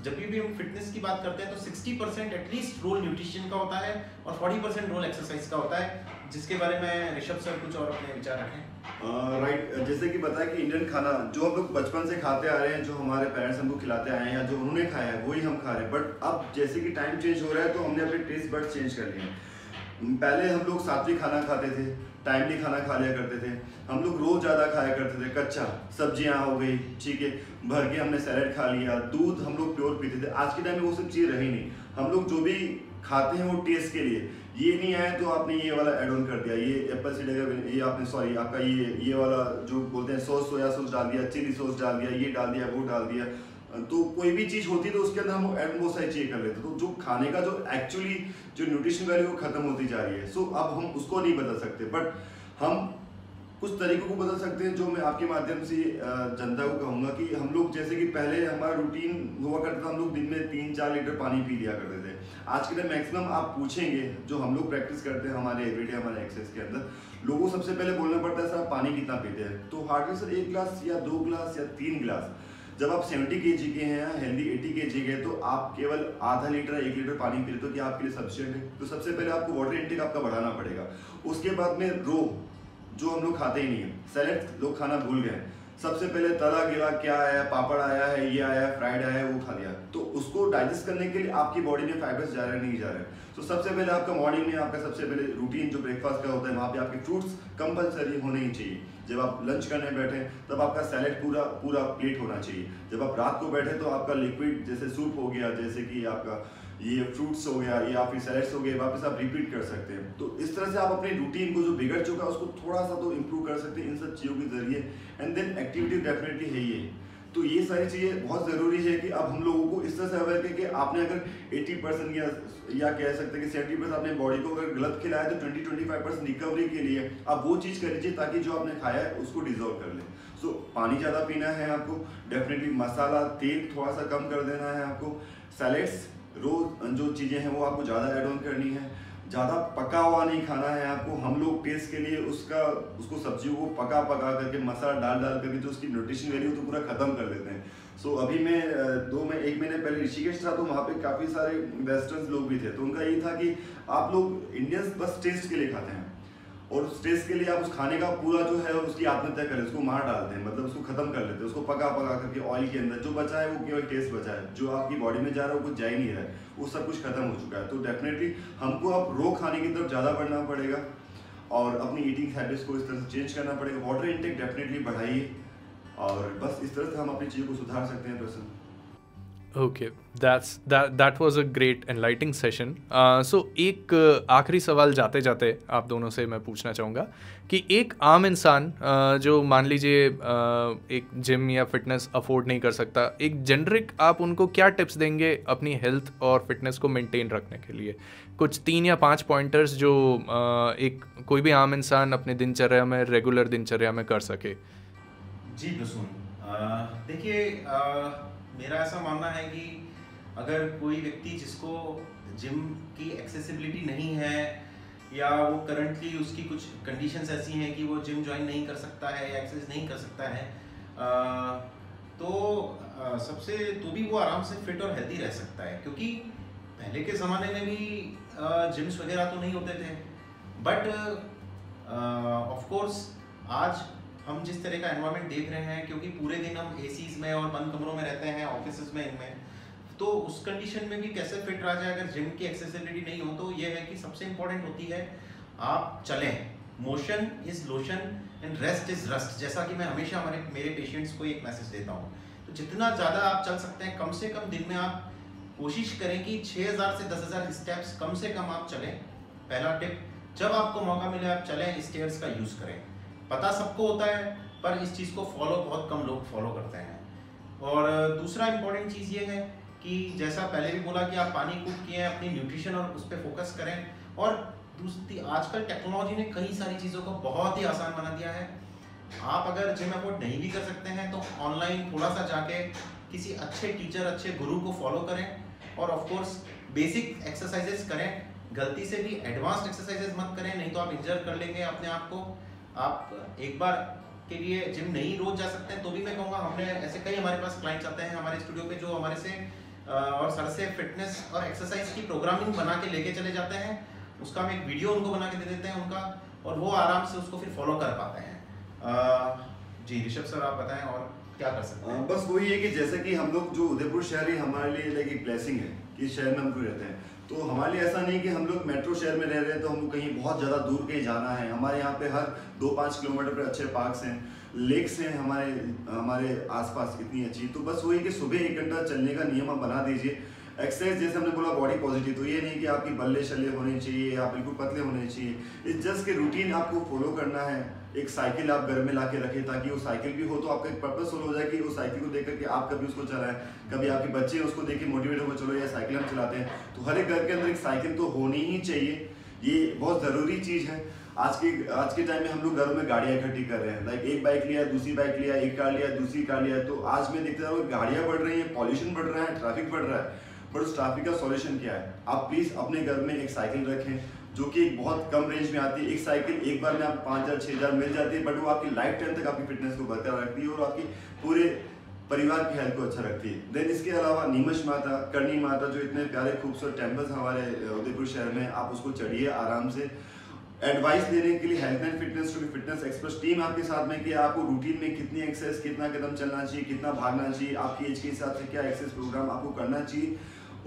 जब भी हम फिटनेस की बात करते हैं तो 60% एटलीस्ट रोल न्यूट्रिशन का होता है और 40% रोल एक्सरसाइज का होता है, जिसके बारे में ऋषभ सर कुछ और अपने विचार रखें। राइट, जैसे कि बताया कि इंडियन खाना जो हम लोग बचपन से खाते आ रहे हैं, जो हमारे पेरेंट्स हमको खिलाते आए हैं या जो उन्होंने खाया है वही हम खा रहे हैं, बट अब जैसे कि टाइम चेंज हो रहा है तो हमने अपने टेस्ट बड चेंज कर लिए हैं। पहले हम लोग सात्विक खाना खाते थे, टाइमली खाना खा लिया करते थे, हम लोग रोज ज़्यादा खाया करते थे, कच्चा सब्जियां हो गई, ठीक है, भर के हमने सैलेड खा लिया, दूध हम लोग प्योर पीते थे। आज के टाइम में वो सब चीज़ रही नहीं। हम लोग जो भी खाते हैं वो टेस्ट के लिए, ये नहीं आए तो आपने ये वाला ऐड ऑन कर दिया, ये एप्पल सीडर, ये आपने सॉरी आपका ये वाला जो बोलते हैं सॉस, सोया सॉस डाल दिया, चिली सॉस डाल दिया, ये डाल दिया, वो डाल दिया। तो कोई भी चीज़ होती है तो उसके अंदर हम ऐड बहुत सारी चीज़ें कर लेते, तो जो खाने का जो एक्चुअली जो न्यूट्रिशन वैल्यू वो खत्म होती जा रही है। सो अब हम उसको नहीं बदल सकते, बट हम कुछ तरीकों को बदल सकते हैं, जो मैं आपके माध्यम से जनता को कहूँगा कि हम लोग, जैसे कि पहले हमारा रूटीन हुआ करता था, हम लोग दिन में 3-4 लीटर पानी पी लिया करते थे। आज के टाइम मैक्सिमम आप पूछेंगे, जो हम लोग प्रैक्टिस करते हैं हमारे एवरीडे हमारे एक्सरसाइज के अंदर, लोगों को सबसे पहले बोलना पड़ता है सर आप पानी कितना पीते हैं, तो हार्डली सर 1 गिलास या 2 गिलास या 3 गिलास। जब आप 70 kg के हैं, हेल्दी 80 kg के, तो आप केवल आधा लीटर 1 लीटर पानी पी रहे तो क्या आपके लिए सफिशिएंट है? तो सबसे पहले आपको वाटर इंटेक आपका बढ़ाना पड़ेगा। उसके बाद में रो, जो हम लोग खाते ही नहीं है, सैलेड लोग खाना भूल गए। सबसे पहले तला गिला क्या आया, पापड़ आया है, ये आया है, फ्राइड आया है, वो खा लिया। तो उसको डाइजेस्ट करने के लिए आपकी बॉडी में फाइबर्स जा रहे हैं, नहीं जा रहे हैं। तो सबसे पहले आपका मॉर्निंग में आपका सबसे पहले रूटीन जो ब्रेकफास्ट का होता है, वहाँ पे आपके फ्रूट्स कंपलसरी होने ही चाहिए। जब आप लंच करने बैठे तब आपका सैलेड पूरा प्लेट होना चाहिए। जब आप रात को बैठे तो आपका लिक्विड जैसे सूप हो गया, जैसे कि आपका ये फ्रूट्स हो गया या फिर सैलेड्स हो गए, वापस आप रिपीट कर सकते हैं। तो इस तरह से आप अपने रूटीन को जो बिगड़ चुका है उसको थोड़ा सा तो इम्प्रूव कर सकते हैं इन सब चीज़ों के जरिए। एंड देन एक्टिविटी डेफिनेटली है ही है। तो ये सारी चीज़ें बहुत ज़रूरी है कि अब हम लोगों को इस तरह से अवेयर करें कि आपने अगर 80% या कह सकते हैं कि 70% अपने बॉडी को अगर गलत खिलाया तो 20-25% रिकवरी के लिए आप वो चीज़ कर लीजिए ताकि जो आपने खाया है उसको डिजॉल्व कर ले। सो पानी ज़्यादा पीना है आपको, डेफिनेटली मसाला तेल थोड़ा सा कम कर देना है आपको, सैलेड्स रोज जो चीज़ें हैं वो आपको ज़्यादा ऐड ऑन करनी है, ज़्यादा पका हुआ नहीं खाना है आपको। हम लोग टेस्ट के लिए उसको सब्जियों को पका करके मसाला डाल करके जो उसकी न्यूट्रिशन वैल्यू तो पूरा ख़त्म कर देते हैं। सो अभी मैं 1 महीने पहले ऋषिकेश था, तो वहाँ पे काफ़ी सारे वेस्टर्न लोग भी थे। तो उनका ये था कि आप लोग इंडियंस बस टेस्ट के लिए खाते हैं और उस टेस्ट के लिए आप उस खाने का पूरा जो है उसकी आत्महत्या करें, उसको मार डालते हैं, मतलब उसको खत्म कर लेते हैं, उसको पका करके ऑयल के अंदर जो बचा है वो केवल टेस्ट बचा है, जो आपकी बॉडी में जा रहा है वो कुछ जा ही नहीं रहा है, वो सब कुछ खत्म हो चुका है। तो डेफिनेटली हमको अब रो खाने की तरफ ज़्यादा बढ़ना पड़ेगा और अपनी ईटिंग हैबिट्स को इस तरह से चेंज करना पड़ेगा। वाटर इंटेक डेफिनेटली बढ़ाइए और बस इस तरह से हम अपनी चीज़ों को सुधार सकते हैं। Person okay, that was a great enlightening session. So एक आखिरी सवाल जाते जाते आप दोनों से मैं पूछना चाहूँगा कि एक आम इंसान जो मान लीजिए एक जिम या फिटनेस अफोर्ड नहीं कर सकता, एक जेनरिक आप उनको क्या टिप्स देंगे अपनी हेल्थ और फिटनेस को मेंटेन रखने के लिए? कुछ 3 या 5 पॉइंटर्स जो एक कोई भी आम इंसान अपने दिनचर्या में, रेगुलर दिनचर्या में कर सके। जी प्रसून, देखिए मेरा ऐसा मानना है कि अगर कोई व्यक्ति जिसको जिम की एक्सेसिबिलिटी नहीं है या वो करंटली उसकी कुछ कंडीशंस ऐसी हैं कि वो जिम ज्वाइन नहीं कर सकता है या एक्सरसाइज नहीं कर सकता है, तो भी वो आराम से फिट और हेल्दी रह सकता है। क्योंकि पहले के ज़माने में भी जिम्स वगैरह तो नहीं होते थे, बट ऑफ कोर्स आज हम जिस तरह का एनवायरनमेंट देख रहे हैं, क्योंकि पूरे दिन हम एसीज में और बंद कमरों में रहते हैं, ऑफिस में, इनमें, तो उस कंडीशन में भी कैसे फिट रहा जाए अगर जिम की एक्सेसिबिलिटी नहीं हो? तो ये है कि सबसे इंपॉर्टेंट होती है आप चलें। Motion is lotion and rest is rust, जैसा कि मैं हमेशा मेरे पेशेंट्स को एक मैसेज देता हूँ। तो जितना ज़्यादा आप चल सकते हैं, कम से कम दिन में आप कोशिश करें कि 6000 से 10,000 स्टेप्स कम से कम आप चलें। पहला टिप, जब आपको मौका मिले आप चलें, स्टेयर्स का यूज़ करें। पता सबको होता है पर इस चीज़ को बहुत कम लोग फॉलो करते हैं। और दूसरा इम्पोर्टेंट चीज़ ये है कि जैसा पहले भी बोला कि आप पानी कुक किए हैं, अपनी न्यूट्रिशन और उस पर फोकस करें। और दूसरी, आजकल टेक्नोलॉजी ने कई सारी चीज़ों को बहुत ही आसान बना दिया है। आप अगर जिम अफोर्ड नहीं भी कर सकते हैं तो ऑनलाइन थोड़ा सा जाके किसी अच्छे टीचर, अच्छे गुरु को फॉलो करें और ऑफ कोर्स बेसिक एक्सरसाइजेस करें। गलती से भी एडवांस्ड एक्सरसाइजेस मत करें, नहीं तो आप इंजर कर लेंगे अपने आप को। आप एक बार के लिए जिम नहीं रोज जा सकते हैं तो भी मैं कहूँगा, हमने ऐसे कई हमारे पास क्लाइंट्स आते हैं हमारे स्टूडियो पे जो हमारे से और सर से फिटनेस और एक्सरसाइज की प्रोग्रामिंग बना के लेके चले जाते हैं। उसका हम एक वीडियो उनको बना के दे देते हैं उनका, और वो आराम से उसको फिर फॉलो कर पाते हैं। जी ऋषभ सर, आप बताएं और क्या कर सकते हैं? बस वही है कि जैसे कि हम लोग जो उदयपुर शहर है हमारे लिए लाइक एक ब्लेसिंग है कि इस शहर में हम लोग रहते हैं। तो हमारे लिए ऐसा नहीं कि हम लोग मेट्रो शहर में रह रहे हैं तो हमको कहीं बहुत ज़्यादा दूर कहीं जाना है। हमारे यहाँ पे हर 2-5 किलोमीटर पर अच्छे पार्क्स हैं, लेक्स हैं हमारे आसपास इतनी अच्छी। तो बस वही कि सुबह 1 घंटा चलने का नियम आप बना दीजिए। एक्सरसाइज जैसे हमने बोला बॉडी पॉजिटिव, तो ये नहीं कि आपकी बल्ले शल्ले होने चाहिए, आप बिल्कुल पतले होने चाहिए। इस जस्ट के रूटीन आपको फॉलो करना है। एक साइकिल आप घर में ला के रखें ताकि वो साइकिल भी हो तो आपका एक पर्पस हो जाए कि वो साइकिल को देख करके आप कभी उसको चलाएं, कभी आपके बच्चे उसको देख के मोटिवेट होकर चलो या साइकिल हम चलाते हैं। तो हर एक घर के अंदर एक साइकिल तो होनी ही चाहिए, ये बहुत ज़रूरी चीज़ है। आज के टाइम में हम लोग घरों में गाड़ियाँ इकट्ठी कर रहे हैं, लाइक एक बाइक लिया, दूसरी बाइक लिया, एक कार लिया, दूसरी कार लिया। तो आज मैं देखता हूँ गाड़ियाँ बढ़ रही हैं, पॉल्यूशन बढ़ रहा है, ट्रैफिक बढ़ रहा है। पर उस ट्रैफिक का सॉल्यूशन क्या है? आप प्लीज़ अपने घर में एक साइकिल रखें जो कि बहुत कम रेंज में आती है। एक साइकिल एक बार में आप 5,000-6,000 मिल जाती है, बट वो आपकी लाइफ टाइम तक आपकी फिटनेस को बरकरार रखती है और आपकी पूरे परिवार की हेल्थ को अच्छा रखती है। देन इसके अलावा नीमच माता, करनी माता, जो इतने प्यारे खूबसूरत टेम्पल्स हमारे उदयपुर शहर में, आप उसको चढ़िए आराम से। एडवाइस देने के लिए health and fitness to fitness expert team आपके साथ में कि आपको रूटीन में कितनी एक्सरसाइज, कितना कदम चलना चाहिए, कितना भागना चाहिए, आपकी एज के हिसाब से क्या एक्सरसाइज प्रोग्राम आपको करना चाहिए,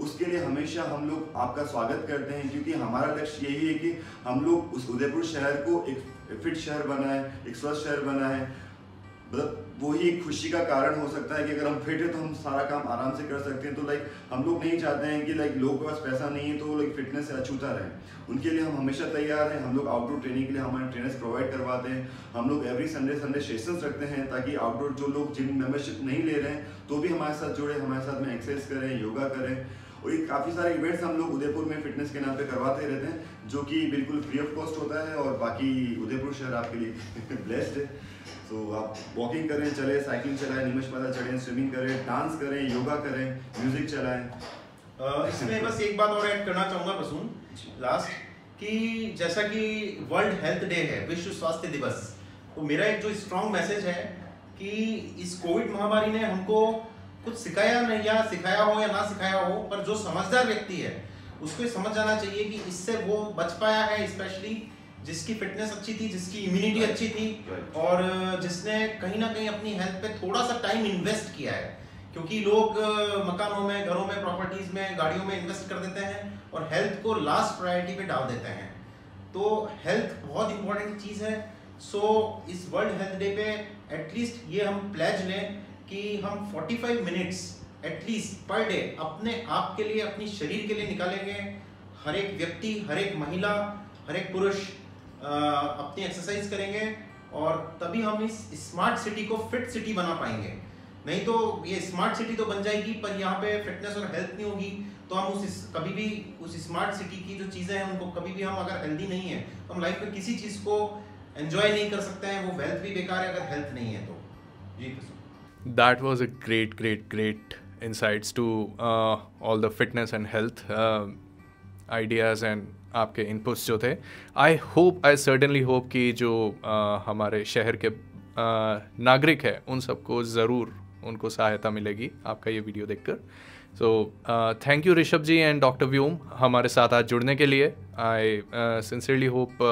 उसके लिए हमेशा हम लोग आपका स्वागत करते हैं। क्योंकि हमारा लक्ष्य यही है कि हम लोग उस उदयपुर शहर को एक फिट शहर बनाएं, एक स्वस्थ शहर बनाएं। मतलब वही एक खुशी का कारण हो सकता है कि अगर हम फिट है तो हम सारा काम आराम से कर सकते हैं। तो लाइक हम लोग नहीं चाहते हैं कि लाइक लोगों के पास पैसा नहीं है तो लाइक फिटनेस से अछूता रहे। उनके लिए हम हमेशा तैयार हैं। हम लोग आउटडोर ट्रेनिंग के लिए हमारे ट्रेनर्स प्रोवाइड करवाते हैं। हम लोग एवरी संडे सेशंस रखते हैं ताकि आउटडोर जो लोग जिम मेंबरशिप नहीं ले रहे हैं तो भी हमारे साथ जुड़े, हमारे साथ में एक्सरसाइज करें, योगा करें। और ये काफ़ी सारे इवेंट्स हम लोग उदयपुर में फिटनेस के नाम पे करवाते रहते हैं जो कि बिल्कुल फ्री ऑफ कॉस्ट होता है। और बाकी उदयपुर शहर आपके लिए ब्लेस्ड है। तो आप वॉकिंग करें, चलें, साइकिलिंग चलाएं, नीमच माता चढ़ें, स्विमिंग करें, डांस करें, योगा करें, म्यूजिक चलाएं। इसमें बस एक बात और ऐड करना चाहूँगा प्रसून लास्ट, कि जैसा कि वर्ल्ड हेल्थ डे है, विश्व स्वास्थ्य दिवस, तो मेरा एक जो स्ट्रॉन्ग मैसेज है कि इस कोविड महामारी ने हमको कुछ सिखाया नहीं, या सिखाया हो या ना सिखाया हो, पर जो समझदार व्यक्ति है उसको समझ जाना चाहिए कि इससे वो बच पाया है, स्पेशली जिसकी फिटनेस अच्छी थी, जिसकी इम्यूनिटी अच्छी थी, और जिसने कहीं ना कहीं अपनी हेल्थ पे थोड़ा सा टाइम इन्वेस्ट किया है। क्योंकि लोग मकानों में, घरों में, प्रॉपर्टीज में, गाड़ियों में इन्वेस्ट कर देते हैं और हेल्थ को लास्ट प्रायोरिटी पे डाल देते हैं। तो हेल्थ बहुत इंपॉर्टेंट चीज़ है। सो इस वर्ल्ड हेल्थ डे पे एटलीस्ट ये हम प्लेज लें कि हम 45 मिनट्स एटलीस्ट पर डे अपने आप के लिए, अपनी शरीर के लिए निकालेंगे। हर एक व्यक्ति, हर एक महिला, हर एक पुरुष अपनी एक्सरसाइज करेंगे और तभी हम इस स्मार्ट सिटी को फिट सिटी बना पाएंगे। नहीं तो ये स्मार्ट सिटी तो बन जाएगी पर यहाँ पे फिटनेस और हेल्थ नहीं होगी, तो हम कभी भी उस स्मार्ट सिटी की जो चीज़ें हैं उनको कभी भी हम अगर हेल्दी नहीं है तो हम लाइफ में किसी चीज़ को एंजॉय नहीं कर सकते हैं। वो वेल्थ भी बेकार है अगर हेल्थ नहीं है तो। जी That was a great insights to all the fitness and health ideas and आपके inputs जो थे। I certainly hope कि जो हमारे शहर के नागरिक है उन सबको ज़रूर उनको सहायता मिलेगी आपका ये वीडियो देखकर। So thank you Rishabh ji and Dr. व्योम हमारे साथ आज जुड़ने के लिए। I sincerely hope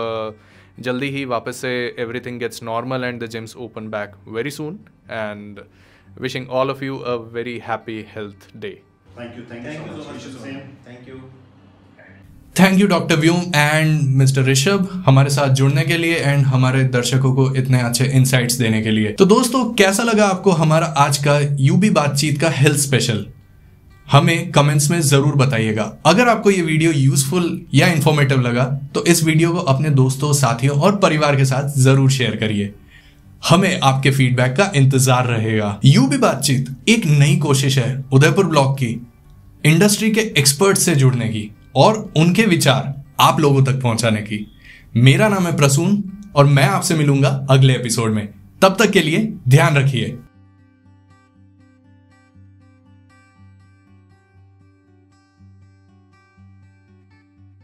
जल्दी ही वापस से everything gets normal and the gyms open back very soon, and wishing all of you a very happy health day. Thank you so much. Thank you. Thank you doctor Vyom and mister Rishabh हमारे साथ जुड़ने के लिए एंड हमारे दर्शकों को इतने अच्छे इनसाइट्स देने के लिए। तो दोस्तों कैसा लगा आपको हमारा आज का यूबी बातचीत का हेल्थ स्पेशल? हमें कमेंट्स में जरूर बताइएगा। अगर आपको ये वीडियो यूजफुल या इंफॉर्मेटिव लगा तो इस वीडियो को अपने दोस्तों, साथियों और परिवार के साथ जरूर शेयर करिए। हमें आपके फीडबैक का इंतजार रहेगा। यूबी बातचीत एक नई कोशिश है उदयपुर ब्लॉग की। इंडस्ट्री के एक्सपर्ट से जुड़ने की और उनके विचार आप लोगों तक पहुंचाने की। मेरा नाम है प्रसून और मैं आपसे मिलूंगा अगले एपिसोड में। तब तक के लिए ध्यान रखिए।